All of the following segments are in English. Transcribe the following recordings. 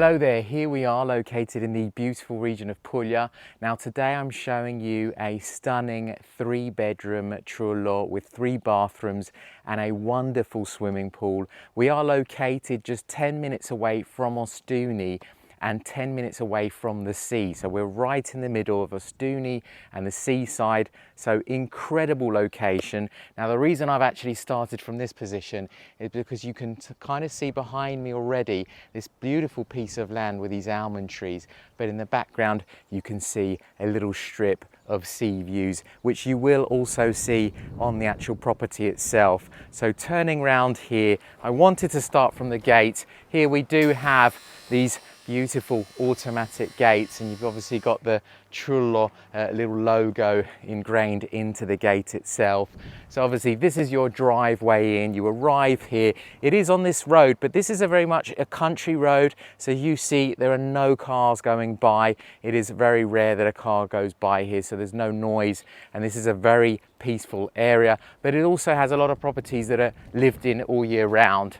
Hello there, here we are located in the beautiful region of Puglia. Now today I'm showing you a stunning 3-bedroom trullo with 3 bathrooms and a wonderful swimming pool. We are located just 10 minutes away from Ostuni and 10 minutes away from the sea. So we're right in the middle of Ostuni and the seaside. So incredible location. Now the reason I've actually started from this position is because you can kind of see behind me already this beautiful piece of land with these almond trees. But in the background you can see a little strip of sea views, which you will also see on the actual property itself. So turning round here, I wanted to start from the gate. Here we do have these beautiful automatic gates, and you've obviously got the trullo little logo ingrained into the gate itself. So obviously this is your driveway in. You arrive here. It is on this road, but this is very much a country road, so you see there are no cars going by. It is very rare that a car goes by here, so there's no noise, and this is a very peaceful area. But it also has a lot of properties that are lived in all year round.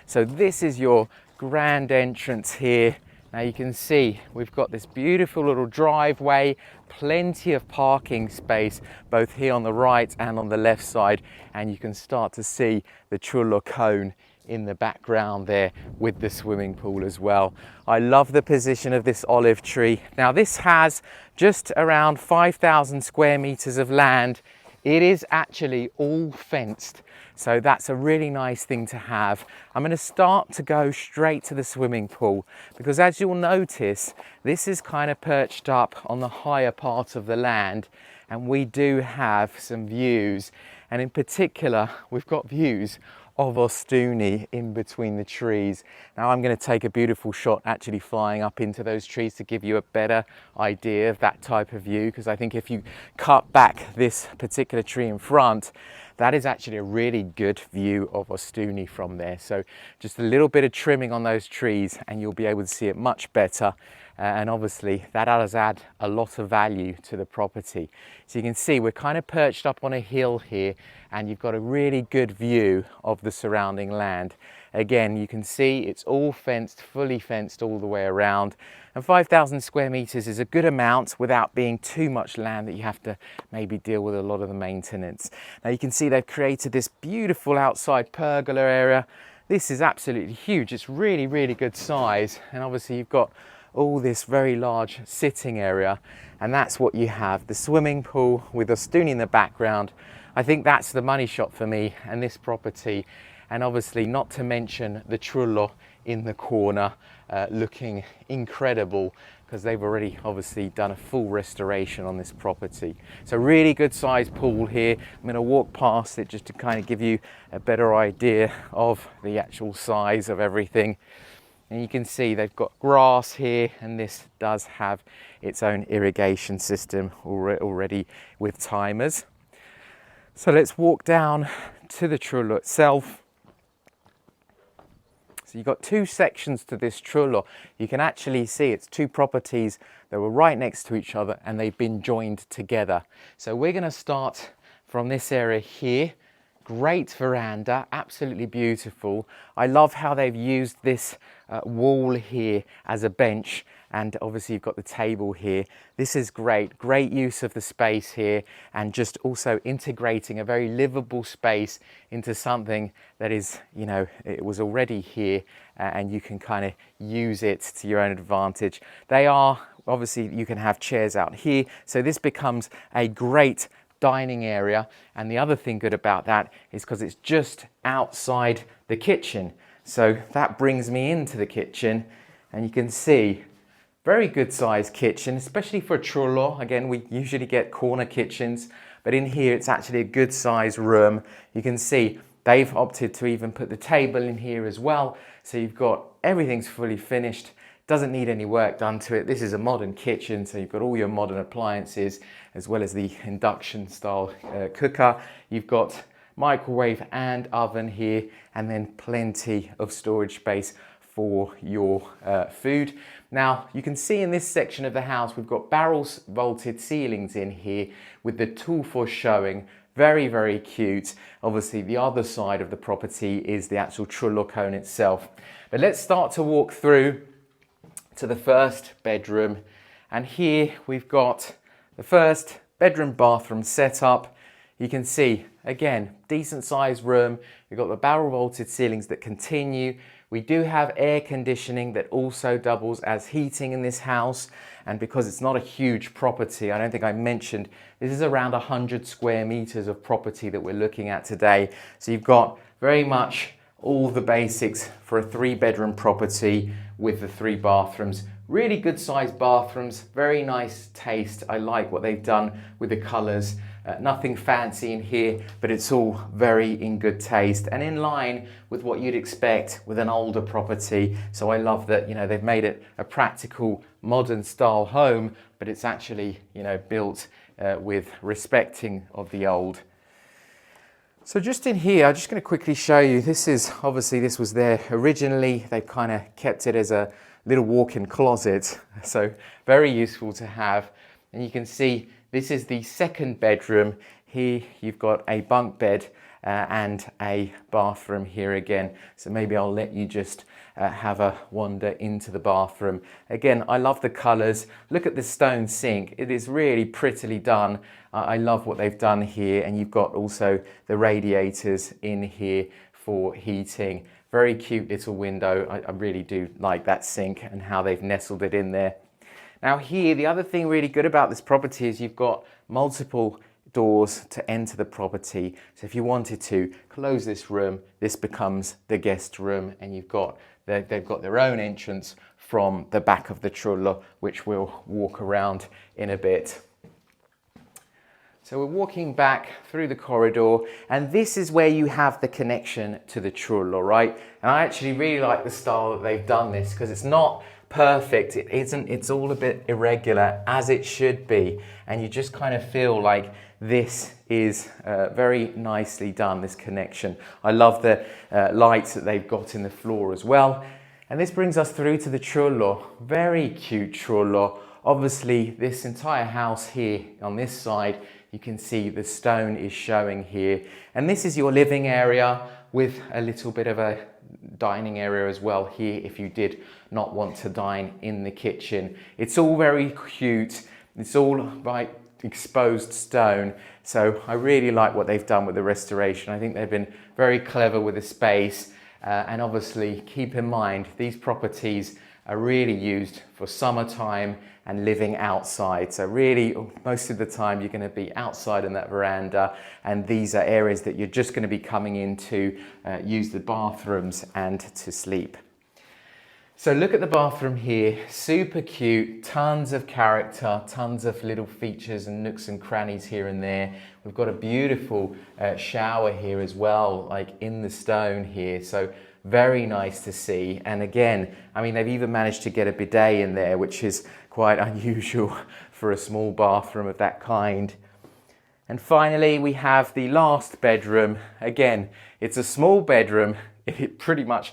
So this is your grand entrance here. Now you can see we've got this beautiful little driveway, plenty of parking space both here on the right and on the left side, and you can start to see the trullo cone in the background there with the swimming pool as well. I love the position of this olive tree. Now this has just around 5,000 square meters of land. It is actually all fenced, so that's a really nice thing to have. I'm going to start to go straight to the swimming pool because, as you'll notice, this is kind of perched up on the higher part of the land, and we do have some views, and in particular we've got views of Ostuni in between the trees. Now I'm going to take a beautiful shot actually flying up into those trees to give you a better idea of that type of view, because I think if you cut back this particular tree in front, that is actually a really good view of Ostuni from there. So just a little bit of trimming on those trees and you'll be able to see it much better. And obviously that does add a lot of value to the property. So you can see we're kind of perched up on a hill here, and you've got a really good view of the surrounding land. Again, you can see it's all fenced, fully fenced all the way around. And 5,000 square meters is a good amount without being too much land that you have to maybe deal with a lot of the maintenance. Now you can see they've created this beautiful outside pergola area. This is absolutely huge. It's really, really good size. And obviously you've got all this very large sitting area, and that's what you have. The swimming pool with Ostuni in the background. I think that's the money shot for me and this property. And obviously not to mention the trullo in the corner, looking incredible because they've already obviously done a full restoration on this property. So really good sized pool here. I'm going to walk past it just to kind of give you a better idea of the actual size of everything. And you can see they've got grass here, and this does have its own irrigation system already with timers. So let's walk down to the trullo itself. So you've got 2 sections to this trullo. You can actually see it's 2 properties that were right next to each other and they've been joined together. So we're going to start from this area here. Great veranda, absolutely beautiful. I love how they've used this wall here as a bench, and obviously you've got the table here. This is great use of the space here, and just also integrating a very livable space into something that is, you know, it was already here, and you can kind of use it to your own advantage. They are, obviously you can have chairs out here, so this becomes a great dining area. And the other thing good about that is because it's just outside the kitchen, so that brings me into the kitchen, and you can see very good sized kitchen, especially for a trullo. Again, we usually get corner kitchens, but in here it's actually a good sized room. You can see they've opted to even put the table in here as well, so you've got everything's fully finished. Doesn't need any work done to it. This is a modern kitchen, so you've got all your modern appliances as well as the induction style cooker. You've got microwave and oven here, and then plenty of storage space for your food. Now you can see in this section of the house we've got barrels vaulted ceilings in here with the tool for showing Very, very cute. Obviously, the other side of the property is the actual trullo cone itself. But let's start to walk through to the first bedroom. And here we've got the first bedroom bathroom setup. You can see, again, decent sized room. We've got the barrel vaulted ceilings that continue. We do have air conditioning that also doubles as heating in this house. And because it's not a huge property, I don't think I mentioned, this is around 100 square meters of property that we're looking at today. So you've got very much all the basics for a 3-bedroom property with the 3 bathrooms. Really good sized bathrooms, very nice taste. I like what they've done with the colors. Nothing fancy in here, but it's all very in good taste and in line with what you'd expect with an older property. So I love that, you know, they've made it a practical modern style home, but it's actually, you know, built with respecting of the old. So just in here, I'm just going to quickly show you, this is, obviously this was there originally. They've kind of kept it as a little walk-in closet. So very useful to have. And you can see this is the 2nd bedroom. Here you've got a bunk bed and a bathroom here again. So maybe I'll let you just have a wander into the bathroom. Again, I love the colors. Look at the stone sink. It is really prettily done. I love what they've done here. And you've got also the radiators in here for heating. Very cute little window. I really do like that sink and how they've nestled it in there. Now here, the other thing really good about this property is you've got multiple doors to enter the property. So if you wanted to close this room, this becomes the guest room, and they've got their own entrance from the back of the trullo, which we'll walk around in a bit. So we're walking back through the corridor, and this is where you have the connection to the trullo, right? And I actually really like the style that they've done this, because it's not perfect, it isn't, it's all a bit irregular, as it should be, and you just kind of feel like this is very nicely done, this connection. I love the lights that they've got in the floor as well. And this brings us through to the trullo. Very cute trullo. Obviously this entire house here on this side, you can see the stone is showing here, and this is your living area with a little bit of a dining area as well here if you did not want to dine in the kitchen. It's all very cute. It's all right exposed stone. So I really like what they've done with the restoration. I think they've been very clever with the space. And obviously keep in mind, these properties are really used for summertime and living outside. So really, most of the time you're going to be outside in that veranda, and these are areas that you're just going to be coming in to use the bathrooms and to sleep. So look at the bathroom here, super cute, tons of character, tons of little features and nooks and crannies here and there. We've got a beautiful shower here as well, like in the stone here. So very nice to see. And again, I mean, they've even managed to get a bidet in there, which is quite unusual for a small bathroom of that kind. And finally, we have the last bedroom. Again, it's a small bedroom. It pretty much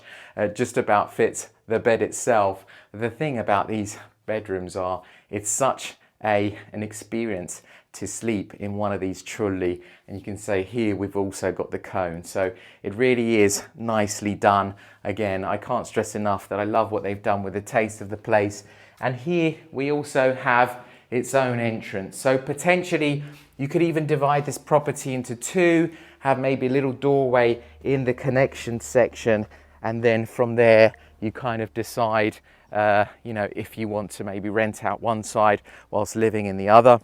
just about fits the bed itself. The thing about these bedrooms are, it's such an experience to sleep in one of these trulli, and you can say here we've also got the cone, so it really is nicely done. Again, I can't stress enough that I love what they've done with the taste of the place. And here we also have its own entrance, so potentially you could even divide this property into 2, have maybe a little doorway in the connection section, and then from there you kind of decide you know, if you want to maybe rent out one side whilst living in the other.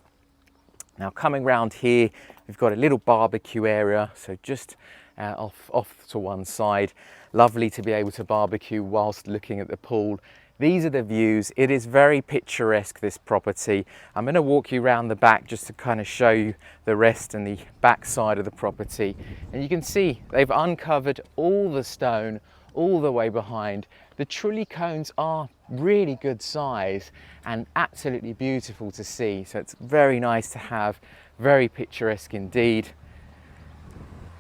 Now coming round here, we've got a little barbecue area, so just off to one side. Lovely to be able to barbecue whilst looking at the pool. These are the views. It is very picturesque, this property. I'm going to walk you around the back just to kind of show you the rest and the back side of the property. And you can see they've uncovered all the stone all the way behind. The trulli cones are really good size and absolutely beautiful to see. So it's very nice to have, very picturesque indeed.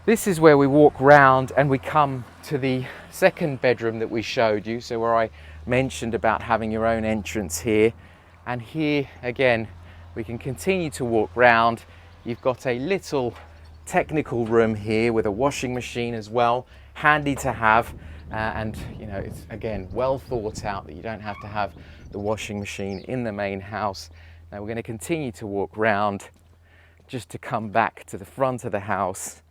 This is where we walk round and we come to the 2nd bedroom that we showed you. So where I mentioned about having your own entrance here. And here again, we can continue to walk round. You've got a little technical room here with a washing machine as well, handy to have. And you know, it's again well thought out that you don't have to have the washing machine in the main house. Now we're going to continue to walk round just to come back to the front of the house.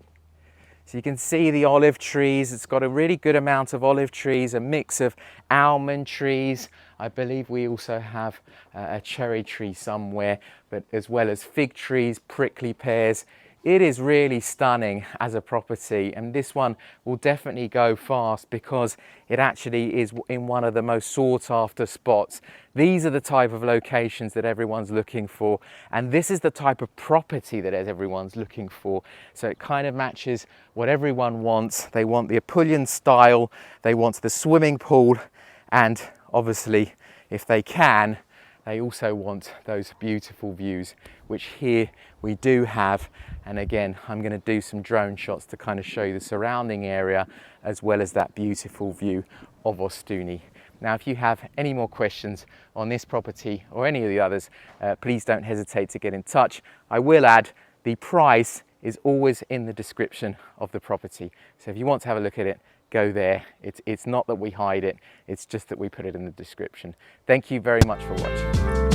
So you can see the olive trees. It's got a really good amount of olive trees, a mix of almond trees. I believe we also have a cherry tree somewhere, but as well as fig trees, prickly pears. It is really stunning as a property, and this one will definitely go fast because it actually is in one of the most sought after spots. These are the type of locations that everyone's looking for, and this is the type of property that everyone's looking for. So it kind of matches what everyone wants. They want the Apulian style, they want the swimming pool, and obviously, if they can, they also want those beautiful views, which here we do have. And again, I'm going to do some drone shots to kind of show you the surrounding area as well as that beautiful view of Ostuni. Now, if you have any more questions on this property or any of the others, please don't hesitate to get in touch. I will add the price is always in the description of the property. So if you want to have a look at it, go there. It's not that we hide it, it's just that we put it in the description. Thank you very much for watching.